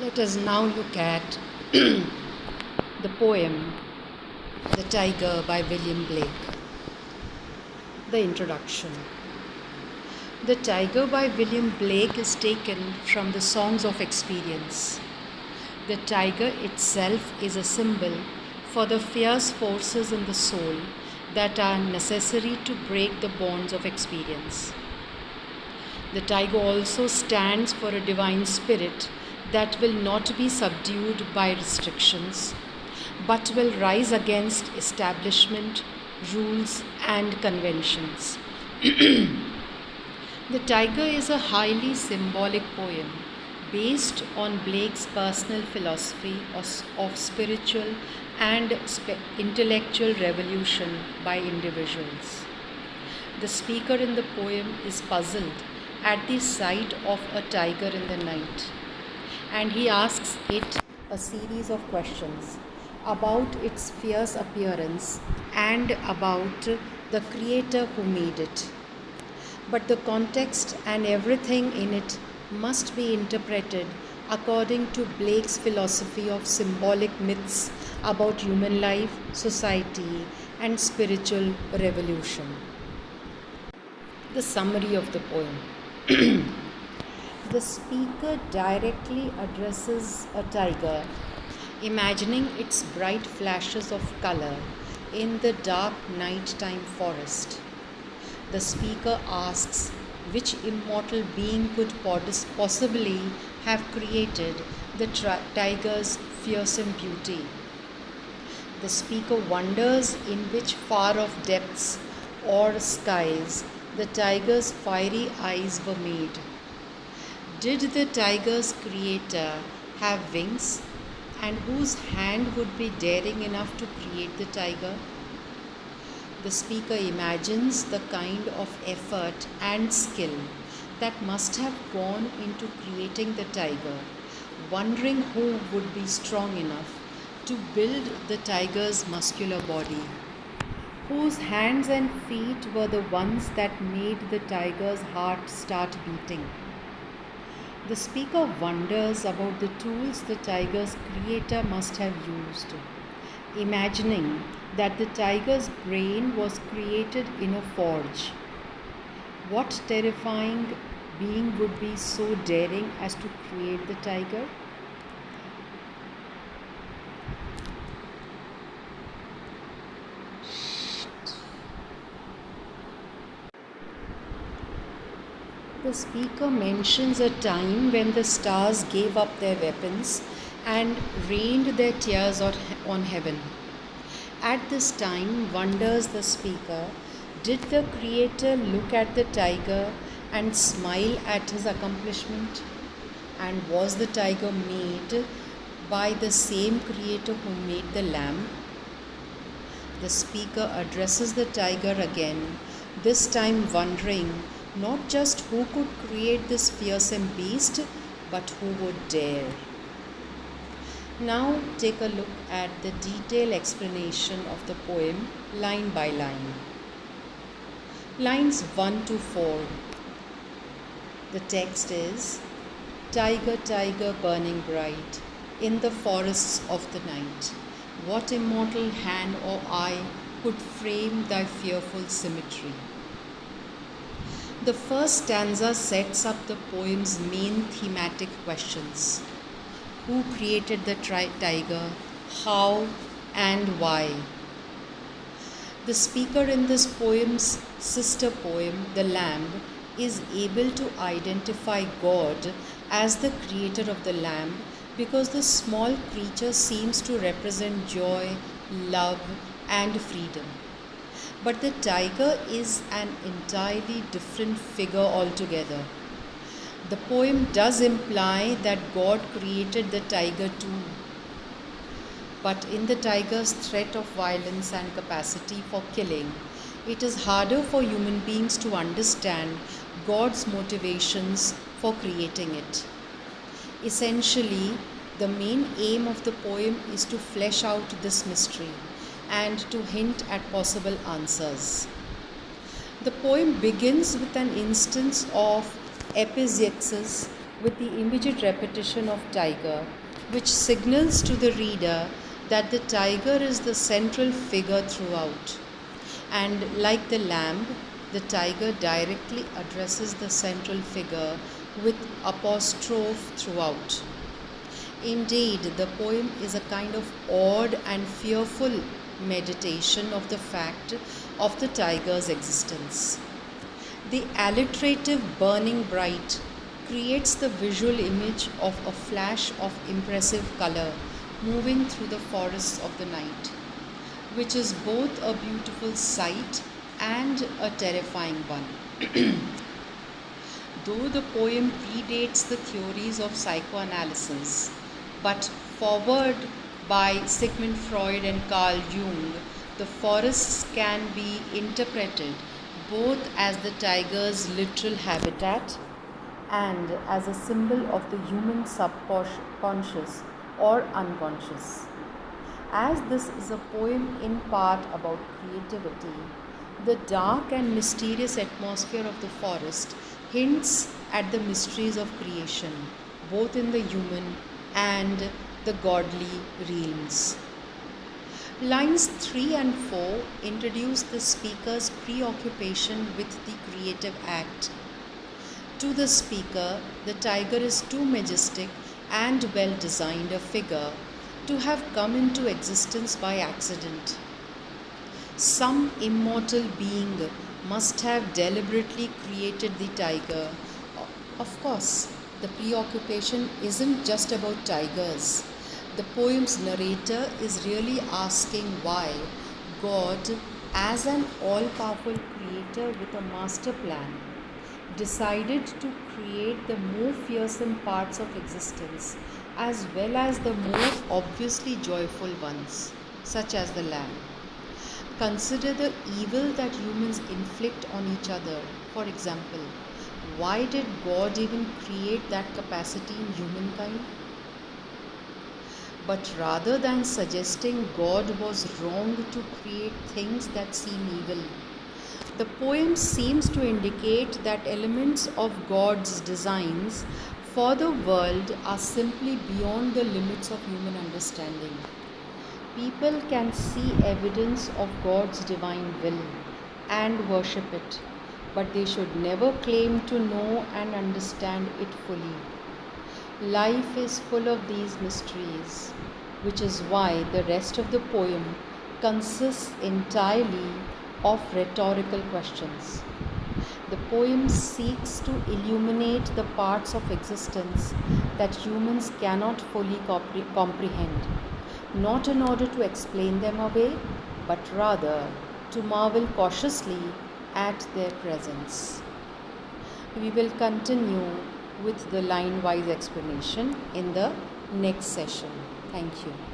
Let us now look at the poem The Tiger by William Blake. The introduction. The Tiger by William Blake is taken from the Songs of Experience. The tiger itself is a symbol for the fierce forces in the soul that are necessary to break the bonds of experience. The tiger also stands for a divine spirit that will not be subdued by restrictions, but will rise against establishment, rules, and conventions. The Tiger is a highly symbolic poem based on Blake's personal philosophy of spiritual and intellectual revolution by individuals. The speaker in the poem is puzzled at the sight of a tiger in the night, and he asks it a series of questions about its fierce appearance and about the creator who made it. But the context and everything in it must be interpreted according to Blake's philosophy of symbolic myths about human life, society, and spiritual revolution. The summary of the poem. The speaker directly addresses a tiger, imagining its bright flashes of color in the dark nighttime forest. The speaker asks which immortal being could possibly have created the tiger's fearsome beauty. The speaker wonders in which far-off depths or skies the tiger's fiery eyes were made. Did the tiger's creator have wings, and whose hand would be daring enough to create the tiger? The speaker imagines the kind of effort and skill that must have gone into creating the tiger, wondering who would be strong enough to build the tiger's muscular body, whose hands and feet were the ones that made the tiger's heart start beating. The speaker wonders about the tools the tiger's creator must have used, imagining that the tiger's brain was created in a forge. What terrifying being would be so daring as to create the tiger? The speaker mentions a time when the stars gave up their weapons and rained their tears on heaven. At this time, wonders the speaker, did the creator look at the tiger and smile at his accomplishment? And was the tiger made by the same creator who made the lamb? The speaker addresses the tiger again, this time wondering not just who could create this fearsome beast, but who would dare. Now take a look at the detailed explanation of the poem line by line. Lines 1 to 4. The text is, Tiger, tiger burning bright, in the forests of the night, what immortal hand or eye could frame thy fearful symmetry? The first stanza sets up the poem's main thematic questions. Who created the tiger? How and why? The speaker in this poem's sister poem, The Lamb, is able to identify God as the creator of the lamb because the small creature seems to represent joy, love, and freedom. But the tiger is an entirely different figure altogether. The poem does imply that God created the tiger too. But in the tiger's threat of violence and capacity for killing, it is harder for human beings to understand God's motivations for creating it. Essentially, the main aim of the poem is to flesh out this mystery and to hint at possible answers. The poem begins with an instance of epizeuxis with the immediate repetition of tiger, which signals to the reader that the tiger is the central figure throughout. And like the lamb, the tiger directly addresses the central figure with apostrophe throughout. Indeed, the poem is a kind of awed and fearful meditation of the fact of the tiger's existence. The alliterative burning bright creates the visual image of a flash of impressive color moving through the forests of the night, which is both a beautiful sight and a terrifying one. Though the poem predates the theories of psychoanalysis, but forward by Sigmund Freud and Carl Jung, the forests can be interpreted both as the tiger's literal habitat and as a symbol of the human subconscious or unconscious. As this is a poem in part about creativity, the dark and mysterious atmosphere of the forest hints at the mysteries of creation, both in the human and the godly realms. Lines 3 and 4 introduce the speaker's preoccupation with the creative act. To the speaker, the tiger is too majestic and well designed a figure to have come into existence by accident. Some immortal being must have deliberately created the tiger. Of course, the preoccupation isn't just about tigers. The poem's narrator is really asking why God, as an all powerful creator with a master plan, decided to create the more fearsome parts of existence as well as the more obviously joyful ones, such as the lamb. Consider the evil that humans inflict on each other. For example, why did God even create that capacity in humankind? But rather than suggesting God was wrong to create things that seem evil, the poem seems to indicate that elements of God's designs for the world are simply beyond the limits of human understanding. People can see evidence of God's divine will and worship it, but they should never claim to know and understand it fully. Life is full of these mysteries, which is why the rest of the poem consists entirely of rhetorical questions. The poem seeks to illuminate the parts of existence that humans cannot fully comprehend, not in order to explain them away, but rather to marvel cautiously at their presence. We will continue with the line-wise explanation in the next session. Thank you.